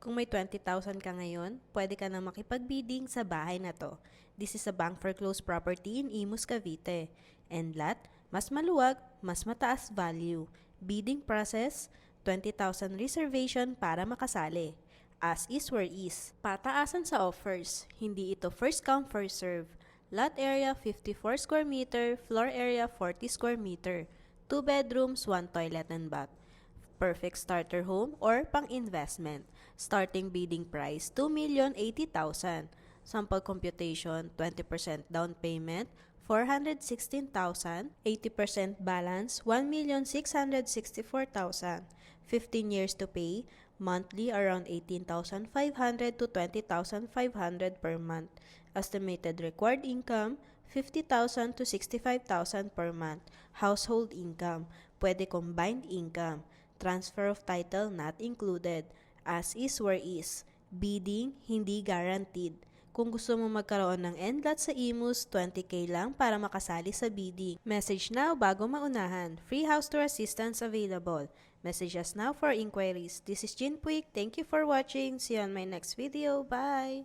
Kung may 20,000 ka ngayon, pwede ka na makipag-bidding sa bahay na to. This is a bank foreclosed property in Imus, Cavite. And lot, mas maluwag, mas mataas value. Bidding process, 20,000 reservation para makasali. As is where is. Pataasan sa offers. Hindi ito first come first serve. Lot area 54 square meter, floor area 40 square meter. 2 bedrooms, 1 toilet and bath. Perfect starter home or pang-investment. Starting bidding price, 2,080,000. Sample computation, 20% down payment, 416,000. 80% balance, 1,664,000. 15 years to pay, monthly around 18,500 to 20,500 per month. Estimated required income, 50,000 to 65,000 per month. Household income, pwede combined income. Transfer of title not included. As is where is. Bidding hindi guaranteed. Kung gusto mo magkaroon ng end lot sa Imus, 20k lang para makasali sa bidding. Message now bago maunahan. Free house tour assistance available. Message us now for inquiries. This is Jin Puig. Thank you for watching. See you on my next video. Bye!